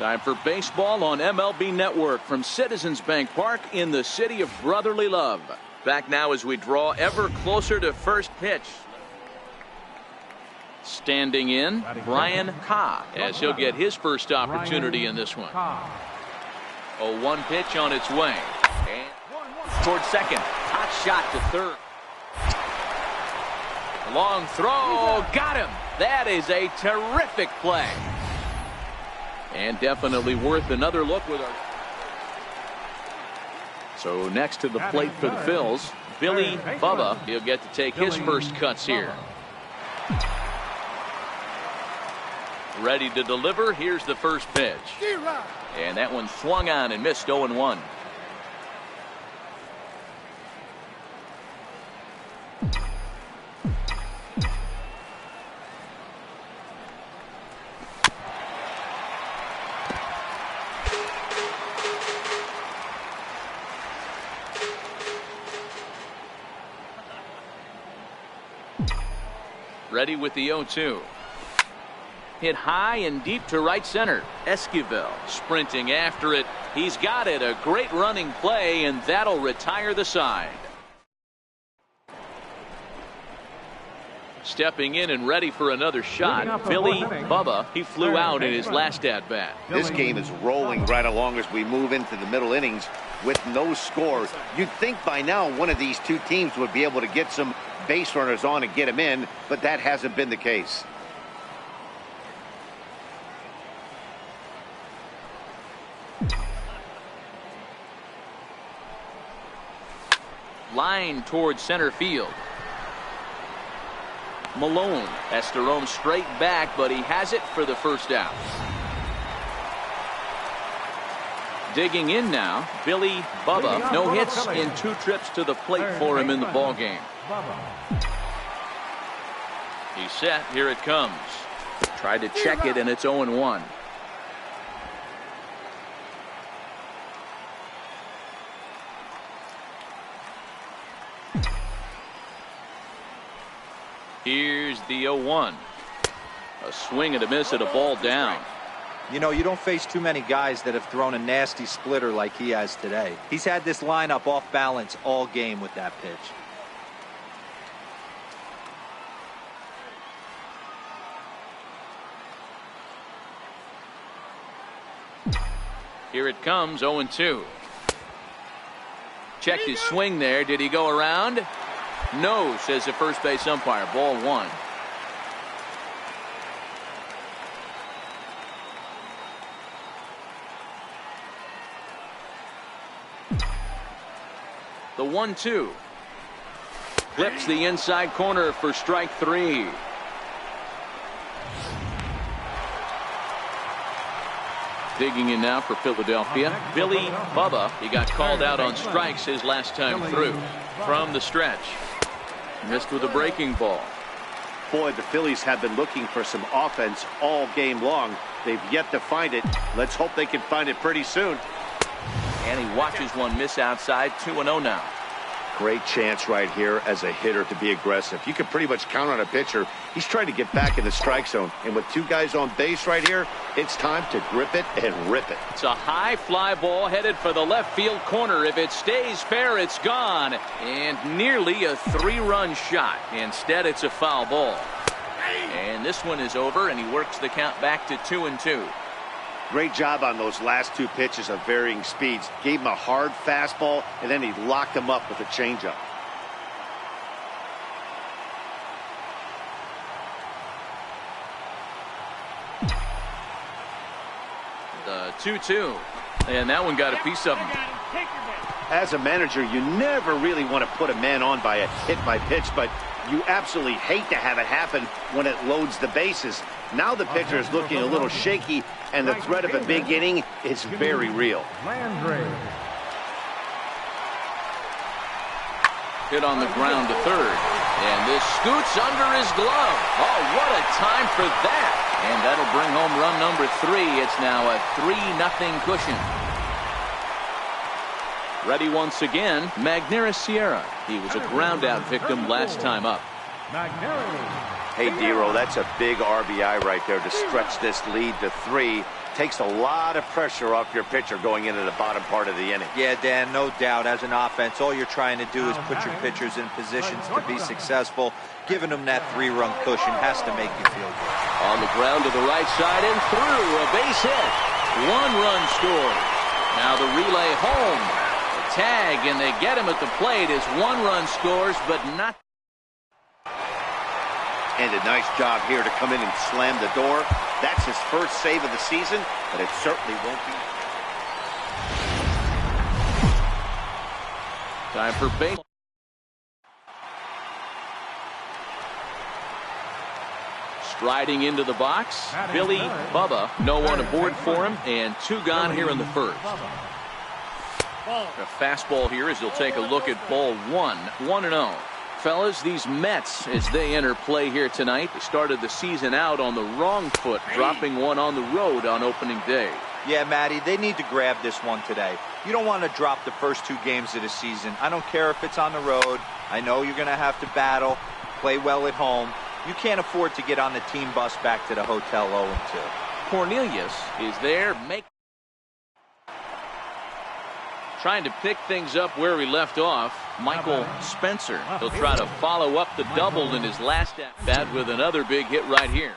Time for baseball on MLB Network from Citizens Bank Park in the city of brotherly love. Back now as we draw ever closer to first pitch. Standing in, Brian Ha, as he'll get his first opportunity in this one. 0-1 pitch on its way. And towards second. Hot shot to third. Long throw. Got him. That is a terrific play. And definitely worth another look with our. So next to the plate for the Phils, Billy Bubba. He'll get to take his first cuts here. Ready to deliver. Here's the first pitch. And that one swung on and missed. 0-1. Ready with the 0-2. Hit high and deep to right center. Esquivel sprinting after it. He's got it. A great running play, and that'll retire the side. Stepping in and ready for another shot, Billy Bubba. He flew out in his last at-bat. This game is rolling right along as we move into the middle innings with no score. You'd think by now one of these two teams would be able to get some base runners on and get them in, but that hasn't been the case. Line towards center field. Malone has to roam straight back, but he has it for the first out. Digging in now, Billy Bubba. No hits in 2 trips to the plate for him in the ball game. He's set. Here it comes. Tried to check it, and it's 0-1. Here's the 0-1. A swing and a miss at a ball down. You know, you don't face too many guys that have thrown a nasty splitter like he has today. He's had this lineup off balance all game with that pitch. Here it comes, 0-2. Checked his swing there. Did he go around? No, says the first base umpire. Ball 1. The 1-2. Clips the inside corner for strike 3. Digging in now for Philadelphia, Billy Bubba. He got called out on strikes his last time through. From the stretch. Missed with a breaking ball. Boy, the Phillies have been looking for some offense all game long. They've yet to find it. Let's hope they can find it pretty soon. And he watches one miss outside. 2-0 now. Great chance right here as a hitter to be aggressive. You can pretty much count on a pitcher. He's trying to get back in the strike zone. And with 2 guys on base right here, it's time to grip it and rip it. It's a high fly ball headed for the left field corner. If it stays fair, it's gone. And nearly a 3-run shot. Instead, it's a foul ball. And this one is over, and he works the count back to 2-2. Great job on those last 2 pitches of varying speeds. Gave him a hard fastball, and then he locked him up with a changeup. The 2-2. And that one got a piece of him. As a manager, you never really want to put a man on by a hit by pitch, but you absolutely hate to have it happen when it loads the bases. Now the pitcher is looking a little shaky, and the threat of a big inning is very real. Hit on the ground to third. And this scoots under his glove. Oh, what a time for that. And that'll bring home run number 3. It's now a 3-0 cushion. Ready once again, Magneuris Sierra. He was a ground-out victim last time up. Hey, Dero, that's a big RBI right there to stretch this lead to 3. Takes a lot of pressure off your pitcher going into the bottom part of the inning. Yeah, Dan, no doubt. As an offense, all you're trying to do is put your pitchers in positions to be successful. Giving them that 3-run cushion has to make you feel good. On the ground to the right side and through. A base hit. 1 run scored. Now the relay home. The tag, and they get him at the plate as 1 run scores, but not. And a nice job here to come in and slam the door. That's his first save of the season, but it certainly won't be. Time for base. Striding into the box, Billy Bubba. No one aboard for him, and 2 gone here in the first. A fastball here as he'll take a look at ball 1. 1-0. Fellas, these Mets, as they enter play here tonight, they started the season out on the wrong foot, dropping 1 on the road on opening day. Yeah, Matty, they need to grab this one today. You don't want to drop the first 2 games of the season. I don't care if it's on the road. I know you're going to have to battle, play well at home. You can't afford to get on the team bus back to the hotel 0-2. Cornelius is there, trying to pick things up where we left off. Michael Spencer. He'll try to follow up the double in his last at bat with another big hit right here.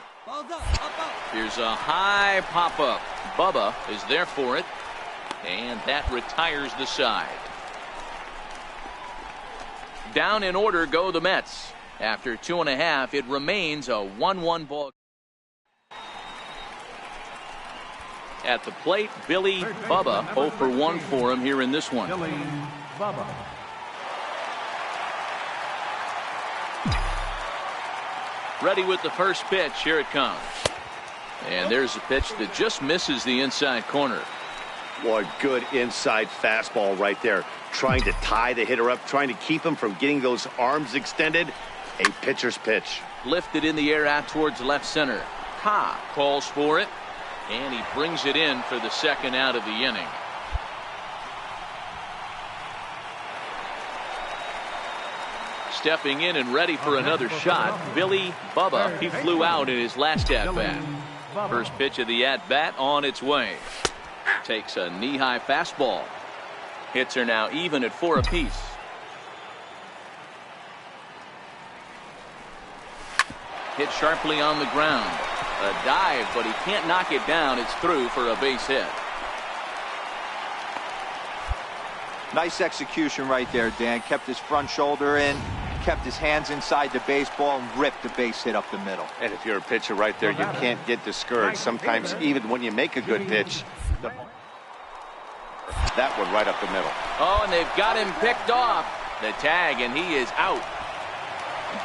Here's a high pop-up. Bubba is there for it, and that retires the side. Down in order go the Mets. After 2.5, it remains a 1-1 ball. At the plate, Billy Bubba. 0 for 1 for him here in this one. Billy Bubba. Ready with the first pitch. Here it comes. And there's a pitch that just misses the inside corner. Boy, good inside fastball right there. Trying to tie the hitter up, trying to keep him from getting those arms extended. A pitcher's pitch. Lifted in the air out towards left center. Ha calls for it, and he brings it in for the 2nd out of the inning. Stepping in and ready for another shot, Billy Bubba. He flew out in his last at-bat. First pitch of the at-bat on its way. Takes a knee-high fastball. Hits are now even at 4 apiece. Hit sharply on the ground. A dive, but he can't knock it down. It's through for a base hit. Nice execution right there, Dan. Kept his front shoulder in, kept his hands inside the baseball, and ripped the base hit up the middle. And if you're a pitcher right there, you can't get discouraged. Sometimes even when you make a good pitch, that one right up the middle. Oh, and they've got him picked off. The tag, and he is out.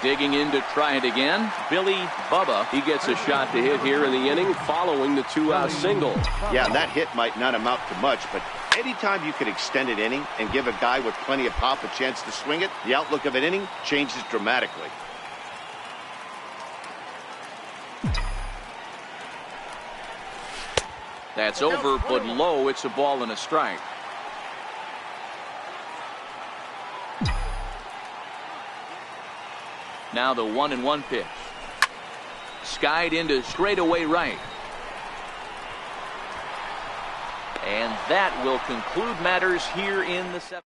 Digging in to try it again, Billy Bubba. He gets a shot to hit here in the inning following the 2-out single. Yeah, and that hit might not amount to much, but anytime you can extend an inning and give a guy with plenty of pop a chance to swing it, the outlook of an inning changes dramatically. That's over, but low. It's a ball and a strike. Now the 1-1 pitch. Skied into straightaway right. And that will conclude matters here in the 7th.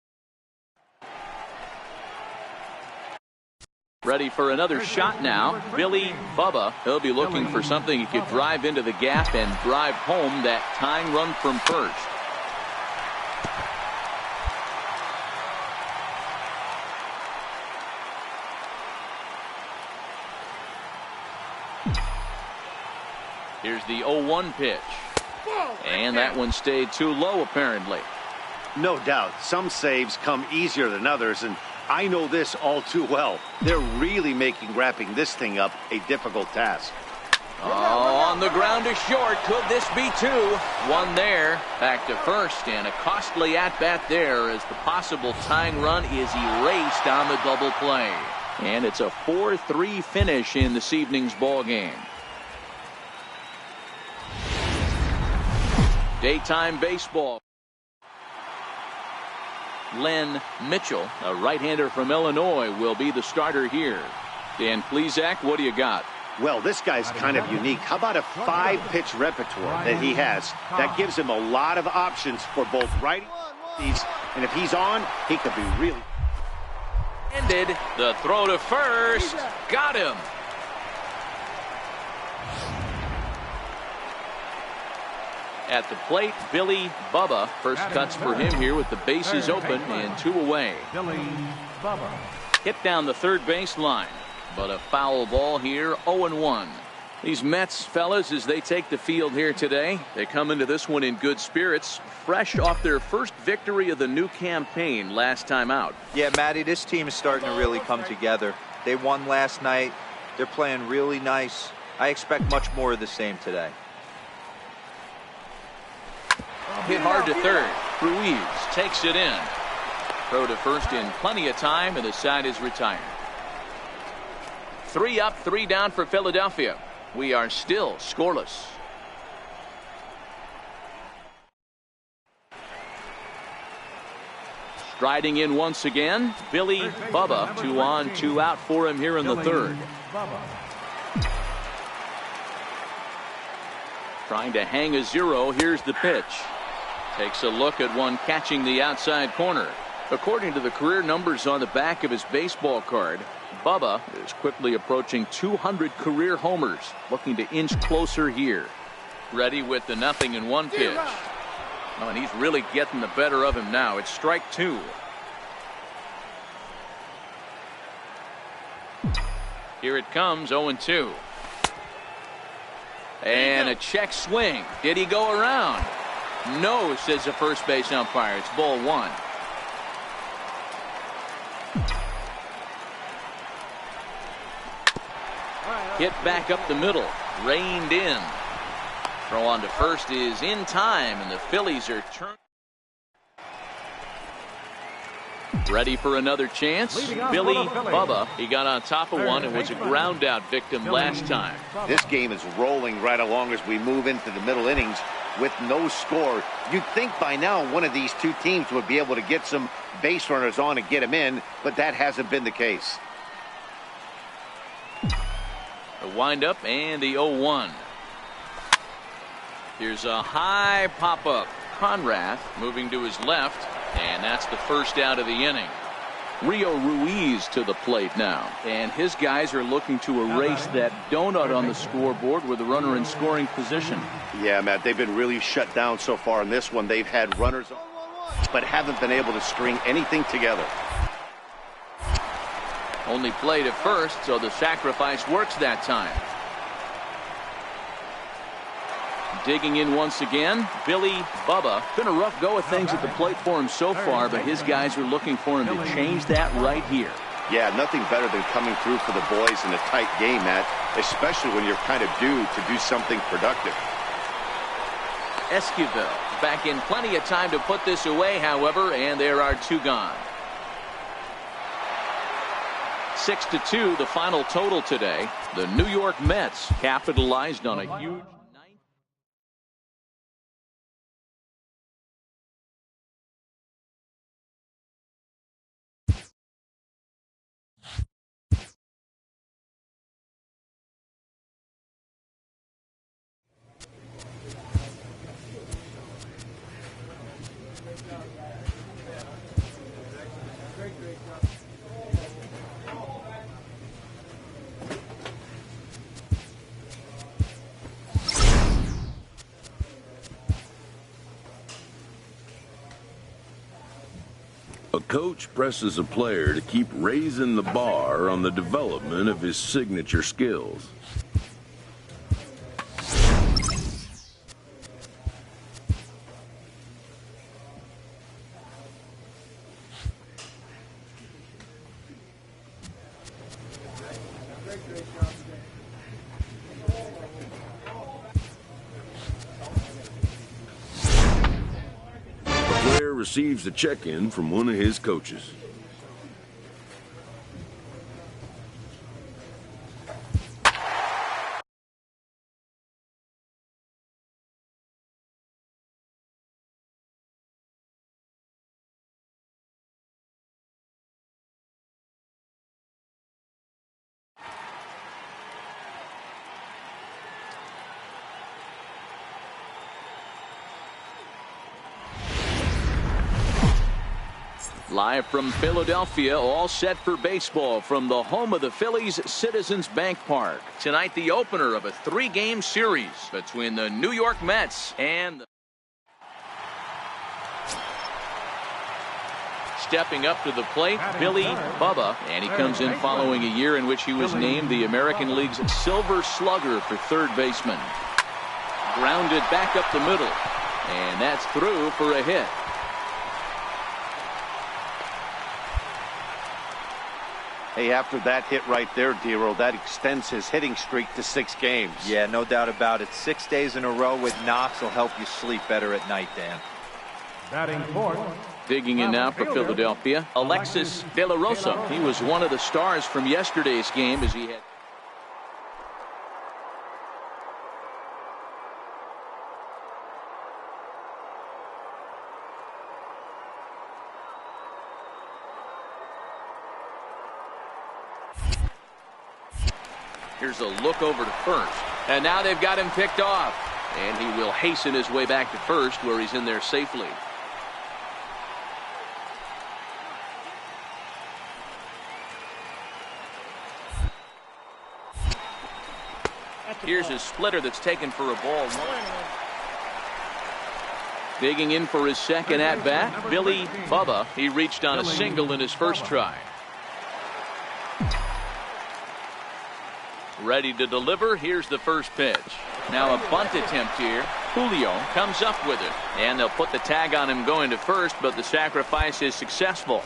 Ready for another shot now. Billy Bubba. He'll be looking for something he could drive into the gap and drive home that tying run from first. Here's the 0-1 pitch. And that one stayed too low, apparently. No doubt. Some saves come easier than others, and I know this all too well. They're really making wrapping this thing up a difficult task. Oh, on the ground to short. Could this be 2? One there. Back to first, and a costly at-bat there as the possible tying run is erased on the double play. And it's a 4-3 finish in this evening's ball game. Daytime baseball. Len Mitchell, a right-hander from Illinois, will be the starter here. Dan Plesac, what do you got? Well, this guy's kind of unique. How about a 5-pitch repertoire that he has? That gives him a lot of options for both righties, and if he's on, he could be really... Ended the throw to first. Got him. At the plate, Billy Bubba. First cuts for him here with the bases open and 2 away. Billy Bubba. Hit down the third base line, but a foul ball here, 0-1. These Mets, fellas, as they take the field here today, they come into this one in good spirits, fresh off their first victory of the new campaign last time out. Yeah, Matty, this team is starting to really come together. They won last night. They're playing really nice. I expect much more of the same today. Hit hard to third. Ruiz takes it in. Throw to first in plenty of time, and the side is retired. 3 up, 3 down for Philadelphia. We are still scoreless. Striding in once again, Billy Bubba. 2 on, 2 out for him here in the third. Trying to hang a 0. Here's the pitch. Takes a look at one catching the outside corner. According to the career numbers on the back of his baseball card, Bubba is quickly approaching 200 career homers, looking to inch closer here. Ready with the 0-1 pitch. Oh, and he's really getting the better of him now. It's strike 2. Here it comes, 0-2. And a check swing. Did he go around? No, says the first base umpire. It's ball 1. Hit back up the middle. Reined in. Throw on to first is in time, and the Phillies are turned. Ready for another chance. Billy Bubba. He got on top of one and was a ground out victim last time. This game is rolling right along as we move into the middle innings with no score. You'd think by now one of these two teams would be able to get some base runners on and get them in, but that hasn't been the case. The windup and the 0-1. Here's a high pop-up. Conrath moving to his left, and that's the first out of the inning. Rio Ruiz to the plate now, and his guys are looking to erase that donut on the scoreboard with a runner in scoring position. Yeah, Matt, they've been really shut down so far in this one. They've had runners but haven't been able to string anything together. Only played at first, so the sacrifice works that time. Digging in once again, Billy Bubba. Been a rough go of things at the plate for him so far, but his guys are looking for him to change that right here. Yeah, nothing better than coming through for the boys in a tight game, Matt, especially when you're kind of due to do something productive. Esquivel back in plenty of time to put this away, however, and there are 2 gone. 6-2, the final total today. The New York Mets capitalized on a huge... A coach presses a player to keep raising the bar on the development of his signature skills. Receives a check-in from one of his coaches. Live from Philadelphia, all set for baseball from the home of the Phillies, Citizens Bank Park. Tonight, the opener of a 3-game series between the New York Mets and the... Stepping up to the plate, Billy Bubba, and he comes in following a year in which he was named the American League's Silver Slugger for third baseman. Grounded back up the middle, and that's through for a hit. Hey, after that hit right there, Dero, that extends his hitting streak to 6 games. Yeah, no doubt about it. 6 days in a row with knocks will help you sleep better at night, Dan. Batting fourth. Digging in now for Philadelphia, Alexis De La Rosa. He was one of the stars from yesterday's game as he had... Here's a look over to first. And now they've got him picked off. And he will hasten his way back to first, where he's in there safely. Here's his splitter that's taken for a ball 1. Digging in for his second at-bat, Billy Bubba. He reached on a single in his first try. Ready to deliver. Here's the first pitch. Now a bunt attempt here. Julio comes up with it. And they'll put the tag on him going to first, but the sacrifice is successful.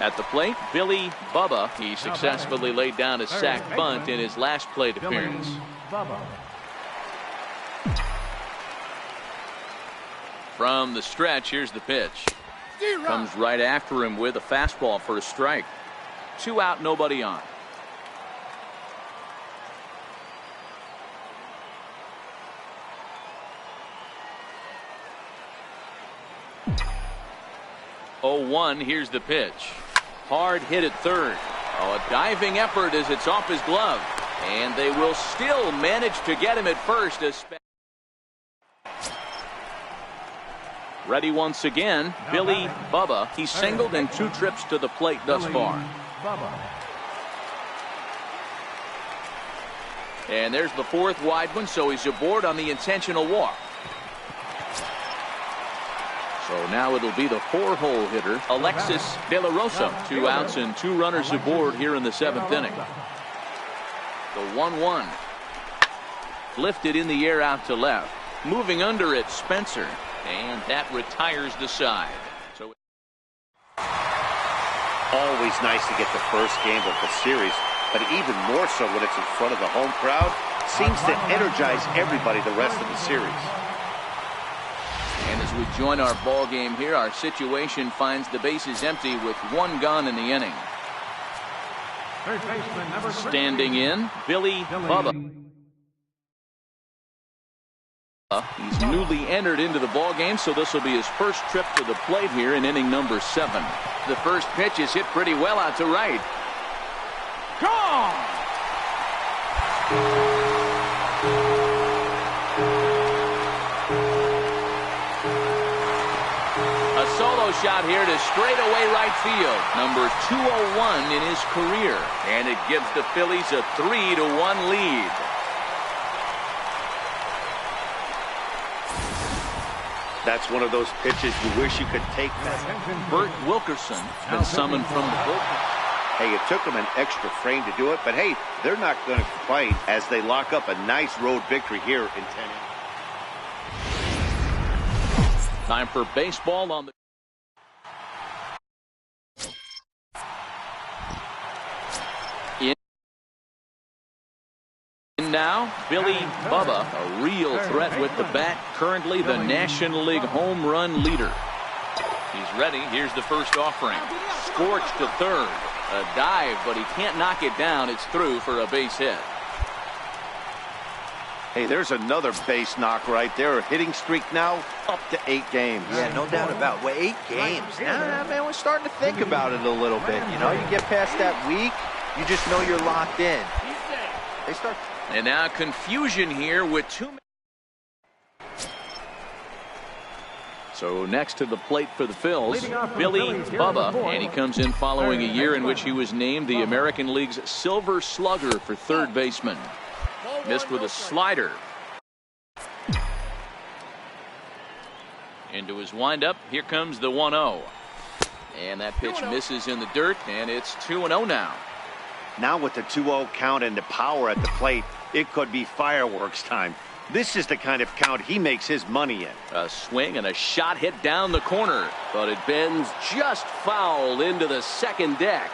At the plate, Billy Bubba. He successfully laid down a sac bunt in his last plate appearance. From the stretch, here's the pitch. Comes right after him with a fastball for a strike. 2 out, nobody on. Oh, 1, here's the pitch. Hard hit at third. Oh, a diving effort as it's off his glove. And they will still manage to get him at first. Ready once again, Billy Bubba. He's singled in 2 trips to the plate thus far. And there's the 4th wide one, so he's aboard on the intentional walk. So now it'll be the 4-hole hitter, Alexis De La Rosa. 2 outs and 2 runners aboard here in the 7th inning. The 1-1. Lifted in the air out to left. Moving under it, Spencer. And that retires the side. So Always nice to get the first game of the series, but even more so when it's in front of the home crowd. Seems to energize everybody the rest of the series. And as we join our ball game here, our situation finds the bases empty with 1 gone in the inning. Standing in, Billy Bubba. He's newly entered into the ball game, so this will be his first trip to the plate here in inning number 7. The first pitch is hit pretty well out to right. Gone! A solo shot here to straightaway right field. Number 201 in his career. And it gives the Phillies a 3-1 lead. That's one of those pitches you wish you could take that. Bert Wilkerson has been summoned from the bullpen. Hey, it took them an extra frame to do it, but hey, they're not going to complain as they lock up a nice road victory here in 10 innings. Time for baseball on the... Now, Billy Bubba, a real threat with the bat, currently the National League home run leader. He's ready. Here's the first offering. Scorched to third. A dive, but he can't knock it down. It's through for a base hit. Hey, there's another base knock right there. A hitting streak now up to 8 games. Yeah, no doubt about it. Well, 8 games. Nah, man, we're starting to think about it a little bit. You know, you get past that week, you just know you're locked in. They start... And now confusion here with 2 minutes. So next to the plate for the Phils, Billy Bubba, and he comes in following a year in which he was named the American League's Silver Slugger for third baseman. Missed with a slider. Into his windup, here comes the 1-0. And that pitch misses in the dirt, and it's 2-0 now. Now with the 2-0 count and the power at the plate, it could be fireworks time. This is the kind of count he makes his money in. A swing and a shot hit down the corner, but it bends just foul into the second deck.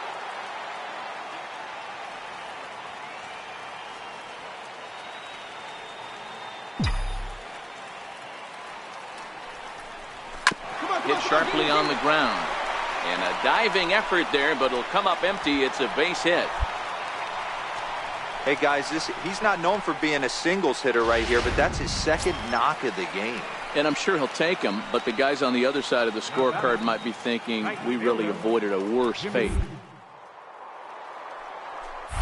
Hit sharply on the ground. And a diving effort there, but it'll come up empty. It's a base hit. Hey guys, he's not known for being a singles hitter right here, but that's his second knock of the game. And I'm sure he'll take him, but the guys on the other side of the scorecard might be thinking we really avoided a worse fate.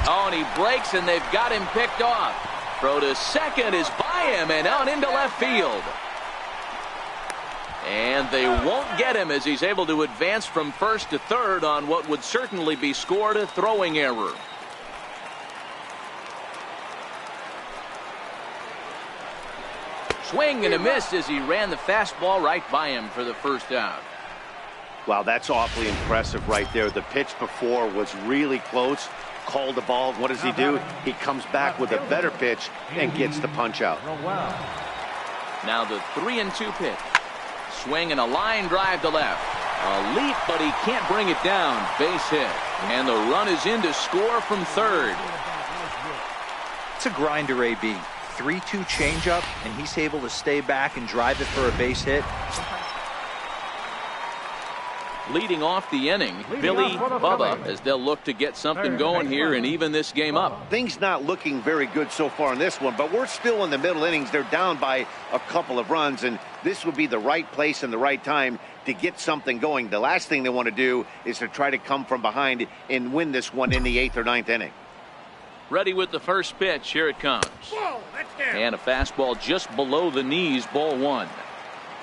Oh, and he breaks, and they've got him picked off. Throw to second is by him and out into left field. And they won't get him as he's able to advance from first to third on what would certainly be scored a throwing error. Swing and a miss as he ran the fastball right by him for the first out. Wow, that's awfully impressive right there. The pitch before was really close. Called the ball. What does he do? He comes back with a better pitch and gets the punch out. Now the 3-2 pitch. Swing and a line drive to left. A leap, but he can't bring it down. Base hit. And the run is in to score from third. It's a grinder, AB. 3-2 changeup, and he's able to stay back and drive it for a base hit. Leading off the inning, Billy Bubba, as they'll look to get something going here and even this game up. Things not looking very good so far in this one, but we're still in the middle innings. They're down by a couple of runs, and this would be the right place and the right time to get something going. The last thing they want to do is to try to come from behind and win this one in the 8th or 9th inning. Ready with the first pitch. Here it comes. And a fastball just below the knees, ball one.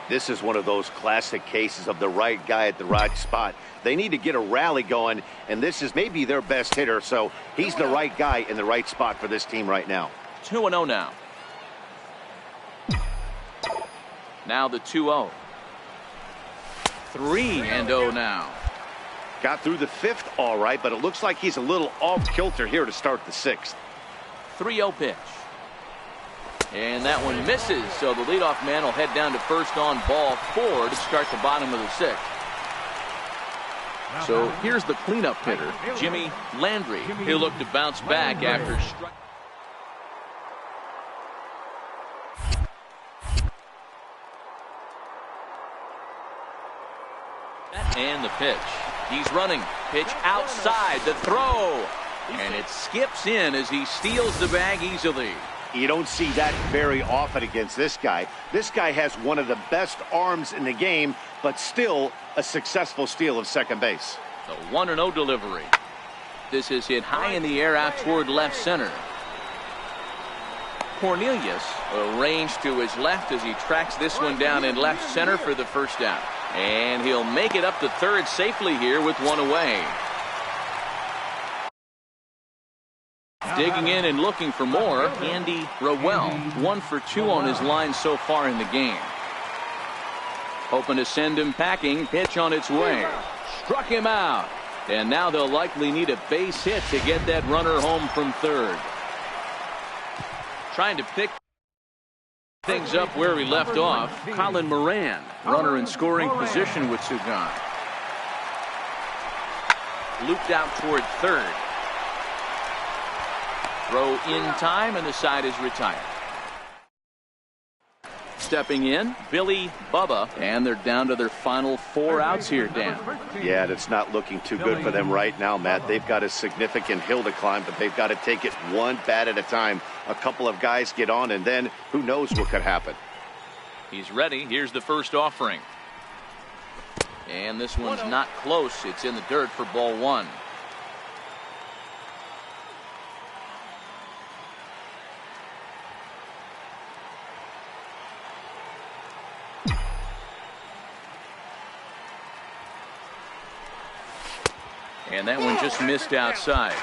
This is one of those classic cases of the right guy at the right spot. They need to get a rally going, and this is maybe their best hitter, so he's the right guy in the right spot for this team right now. 2-0 now. Now the 2-0. 3-0 now. Got through the 5th all right, but it looks like he's a little off kilter here to start the 6th. 3-0 pitch. And that one misses, so the leadoff man will head down to first on ball 4 to start the bottom of the 6th. So here's the cleanup hitter, Jimmy Landry. He'll look to bounce back after striking. And the pitch. He's running. Pitch outside. The throw. And it skips in as he steals the bag easily. You don't see that very often against this guy. This guy has one of the best arms in the game, but still a successful steal of second base. The 1-0 delivery. This is hit high in the air out toward left center. Cornelius arranged to his left as he tracks this one down in left center for the first out. And he'll make it up to third safely here with one away. Digging in and looking for more, Andy Rowell. 1 for 2 on his line so far in the game. Hoping to send him packing. Pitch on its way. Struck him out. And now they'll likely need a base hit to get that runner home from third. Trying to pick things up where he left off. Colin Moran, runner in scoring position with Sugan. Looped out toward third. Throw in time, and the side is retired. Stepping in, Billy Bubba, and they're down to their final 4 outs here, Dan. Yeah, that's not looking too good for them right now, Matt. They've got a significant hill to climb, but they've got to take it one bat at a time. A couple of guys get on, and then who knows what could happen. He's ready. Here's the first offering. And this one's not close. It's in the dirt for ball 1. And that one just missed outside.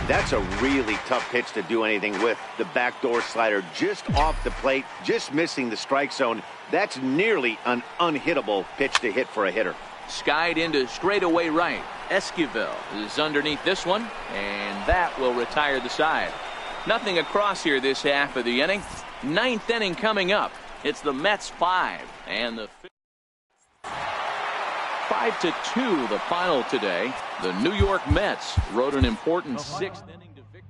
That's a really tough pitch to do anything with. The backdoor slider just off the plate, just missing the strike zone. That's nearly an unhittable pitch to hit for a hitter. Skied into straightaway right. Esquivel is underneath this one, and that will retire the side. Nothing across here this half of the inning. Ninth inning coming up. It's the Mets 5 and the 5-2 the final today. The New York Mets rode an important sixth inning to victory.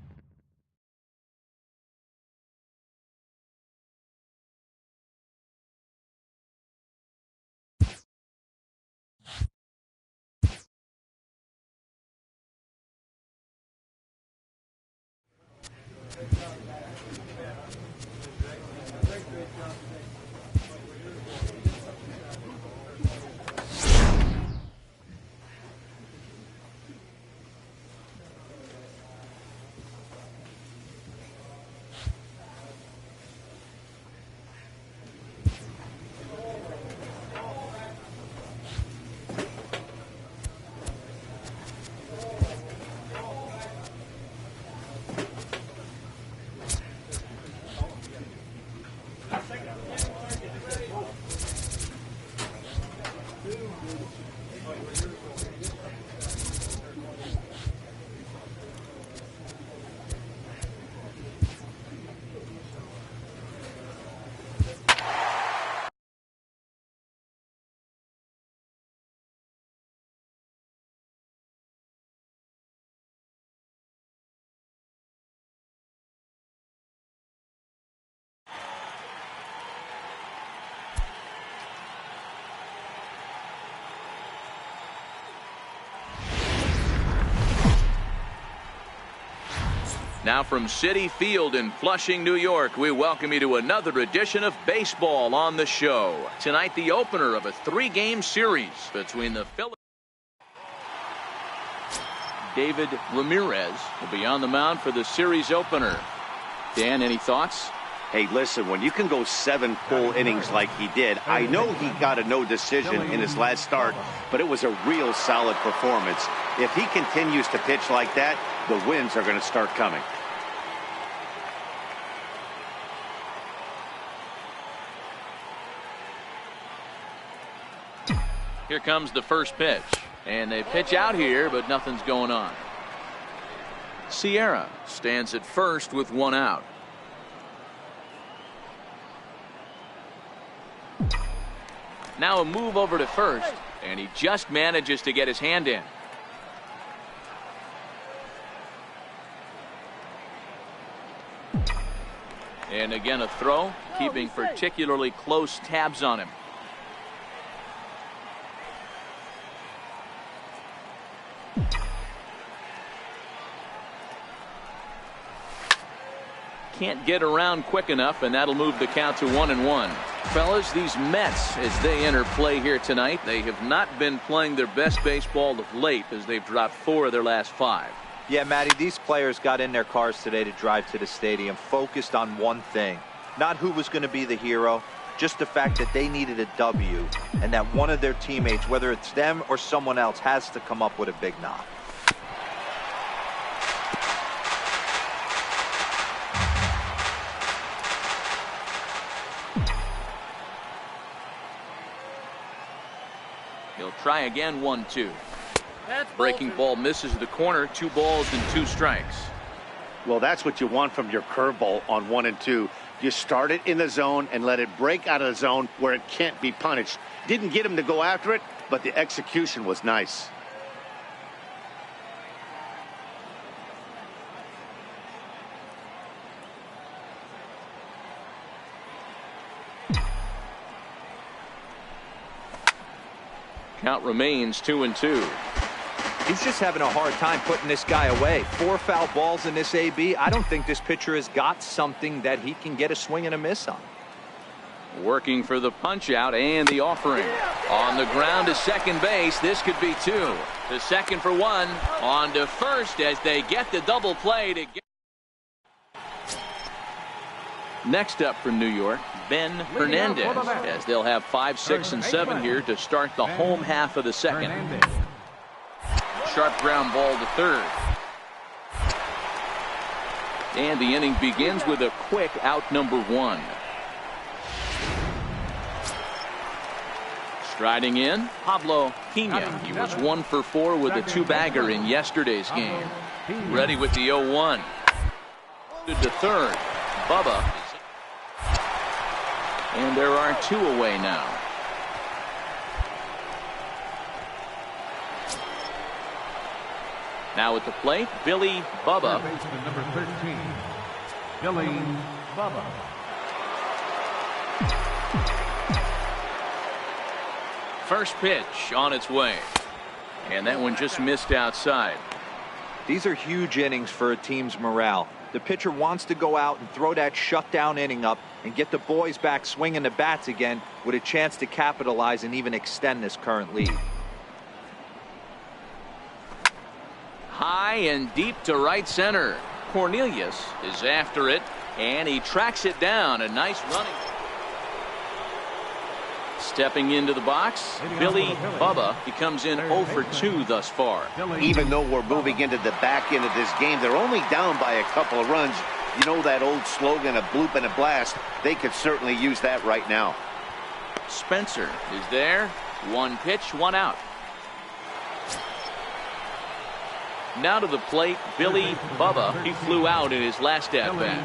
Now from Citi Field in Flushing, New York, we welcome you to another edition of Baseball on the Show. Tonight, the opener of a 3-game series between the Phillies. David Ramirez will be on the mound for the series opener. Dan, any thoughts? Hey, listen, when you can go 7 full innings like he did, I know he got a no decision in his last start, but it was a real solid performance. If he continues to pitch like that, the wins are going to start coming. Here comes the first pitch. And they pitch out here, but nothing's going on. Sierra stands at first with 1 out. Now a move over to first, and he just manages to get his hand in. And again a throw, keeping particularly close tabs on him. Can't get around quick enough, and that'll move the count to 1-1. Fellas, these Mets, as they enter play here tonight, they have not been playing their best baseball of late as they've dropped 4 of their last 5. Yeah, Matty, these players got in their cars today to drive to the stadium focused on one thing. Not who was going to be the hero, just the fact that they needed a W, and that one of their teammates, whether it's them or someone else, has to come up with a big knock. He'll try again, 1-2. Breaking ball misses the corner. 2 balls and 2 strikes. Well, that's what you want from your curveball on 1 and 2. You start it in the zone and let it break out of the zone where it can't be punished. Didn't get him to go after it, but the execution was nice. Count remains 2-2. He's just having a hard time putting this guy away. 4 foul balls in this AB. I don't think this pitcher has got something that he can get a swing and a miss on. Working for the punch out and the offering. On the ground to second base. This could be 2. To second for 1. On to first as they get the double play to get. Next up for New York, Ben Hernandez, as they'll have 5, 6, and 7 here to start the home half of the second. sharp ground ball to third. And the inning begins with a quick out number 1. Striding in, Pablo Pena. He was 1 for 4 with a 2-bagger in yesterday's game. Ready with the 0-1. To third, Bubba. And there are 2 away now. Now at the plate, Billy Bubba. Number 13, Billy Bubba. First pitch on its way. And that one just missed outside. These are huge innings for a team's morale. The pitcher wants to go out and throw that shutdown inning up and get the boys back swinging the bats again with a chance to capitalize and even extend this current lead. High and deep to right center. Cornelius is after it, and he tracks it down. A nice running. Stepping into the box, Billy Bubba. He comes in 0 for 2 thus far. Even though we're moving into the back end of this game, they're only down by a couple of runs. You know that old slogan, a bloop and a blast? They could certainly use that right now. Spencer is there. 1 pitch, 1 out. Now to the plate, Billy Bubba. He flew out in his last at-bat.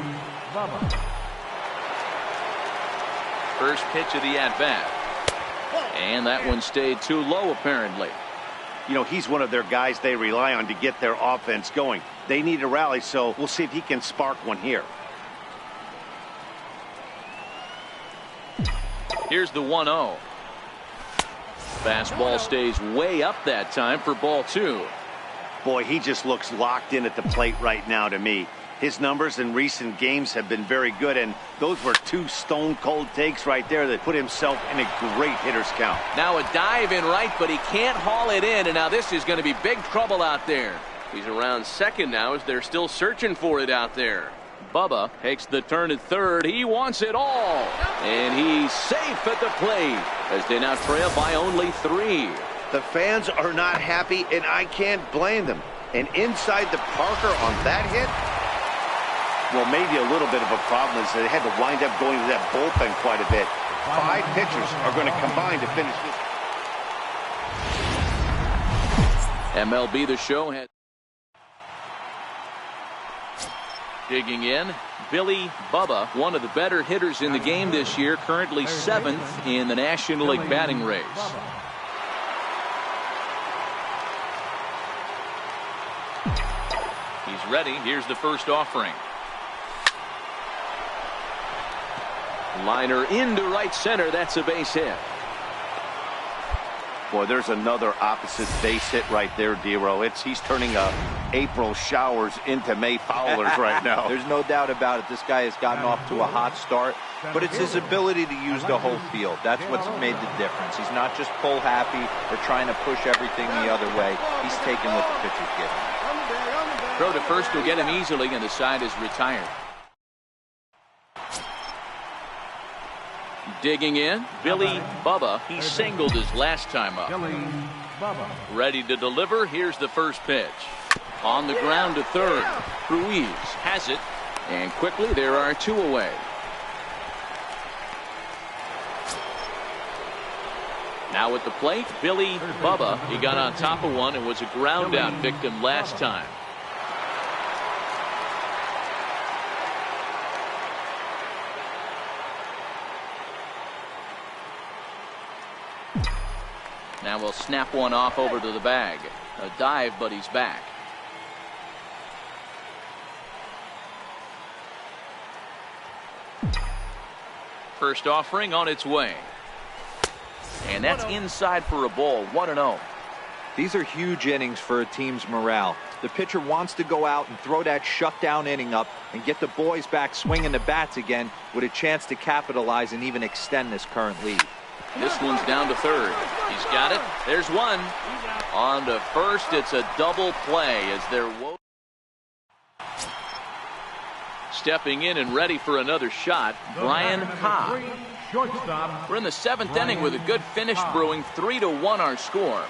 First pitch of the at-bat. And that one stayed too low, apparently. You know, he's one of their guys they rely on to get their offense going. They need a rally, so we'll see if he can spark one here. Here's the 1-0. Fastball stays way up that time for ball 2. Boy, he just looks locked in at the plate right now to me. His numbers in recent games have been very good, and those were 2 stone-cold takes right there that put himself in a great hitter's count. Now a dive in right, but he can't haul it in, and now this is going to be big trouble out there. He's around second now as they're still searching for it out there. Bubba takes the turn at third. He wants it all, and he's safe at the plate as they now trail by only 3. The fans are not happy, and I can't blame them. And inside the Parker on that hit, well, maybe a little bit of a problem is they had to wind up going to that bullpen quite a bit. 5 pitchers are going to combine to finish this. MLB The Show has digging in. Billy Bubba, one of the better hitters in the game this year, currently 7th in the National League batting race. He's ready. Here's the first offering. Liner into right center. That's a base hit. Boy, there's another opposite base hit right there, D-Row. He's turning April showers into May foulers right now. There's no doubt about it. This guy has gotten off to a hot start, but it's his ability to use the whole field. That's what's made the difference. He's not just pull happy or trying to push everything the other way. He's taking what the pitcher's giving. Throw to first will get him easily, and the side is retired. Digging in, Billy Bubba. He singled his last time up. Ready to deliver. Here's the first pitch. On the ground to third. Ruiz has it, and quickly there are 2 away. Now at the plate, Billy Bubba. He got on top of one and was a ground out victim last time. Now we'll snap one off over to the bag. A dive, but he's back. First offering on its way. And that's inside for a ball. 1-0. These are huge innings for a team's morale. The pitcher wants to go out and throw that shutdown inning up and get the boys back swinging the bats again with a chance to capitalize and even extend this current lead. This one's down to third. He's got it. There's one. On to first. It's a double play as they're stepping in and ready for another shot. Brian Cobb. We're in the 7th inning with a good finish brewing. 3-1 our score.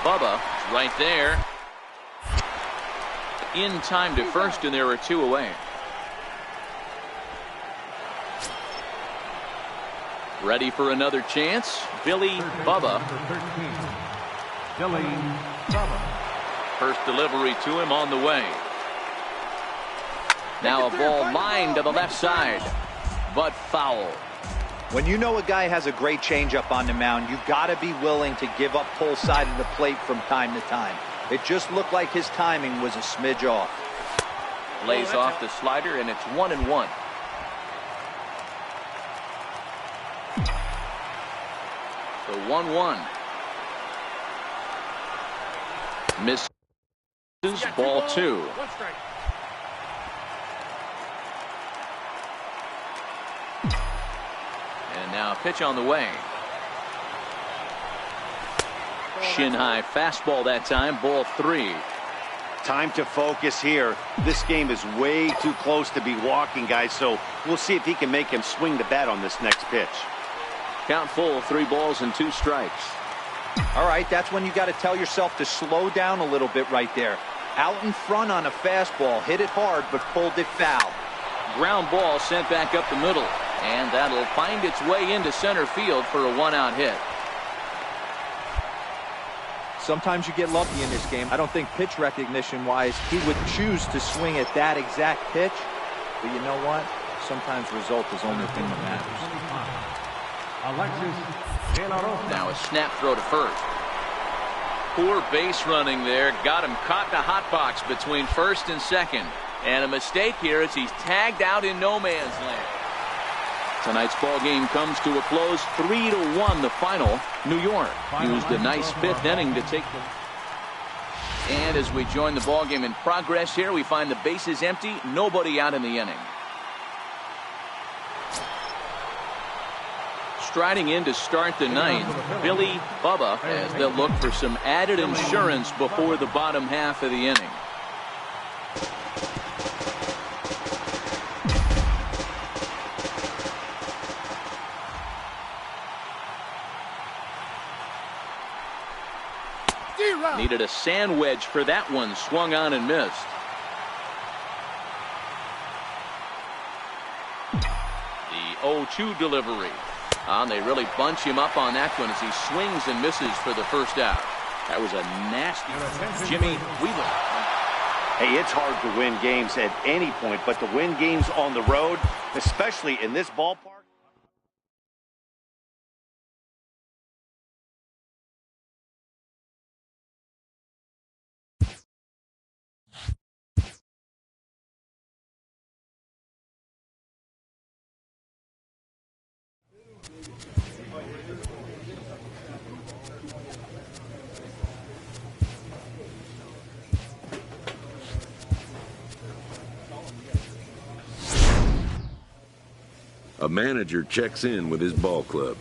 Bubba is right there. In time to first, and there are 2 away. Ready for another chance. Billy Bubba. Billy Bubba. First delivery to him on the way. Now a ball lined to the left side, but foul. When you know a guy has a great changeup on the mound, you've got to be willing to give up pull side of the plate from time to time. It just looked like his timing was a smidge off. Lays off the slider, and it's 1-1. So 1-1. Misses, ball 2. And now a pitch on the way. Shin high fastball that time, ball 3. Time to focus here. This game is way too close to be walking, guys, so we'll see if he can make him swing the bat on this next pitch. Count full, 3 balls and 2 strikes. All right, that's when you got to tell yourself to slow down a little bit right there. Out in front on a fastball, hit it hard, but pulled it foul. Ground ball sent back up the middle, and that'll find its way into center field for a 1-out hit. Sometimes you get lucky in this game. I don't think pitch recognition-wise he would choose to swing at that exact pitch. But you know what? Sometimes result is the only thing that matters. Now a snap throw to first. Poor base running there. Got him caught in a hot box between first and second. And a mistake here as he's tagged out in no man's land. Tonight's ball game comes to a close, 3-1 the final. New York used a nice 5th inning to take the. And as we join the ball game in progress here, we find the bases empty, nobody out in the inning. Striding in to start the 9th, Billy Bubba, as they'll look for some added insurance before the bottom half of the inning. Needed a sand wedge for that one. Swung on and missed. The 0-2 delivery. They really bunch him up on that one as he swings and misses for the first out. That was a nasty Jimmy Wheeler. Hey, it's hard to win games at any point, but to win games on the road, especially in this ballpark. A manager checks in with his ball club.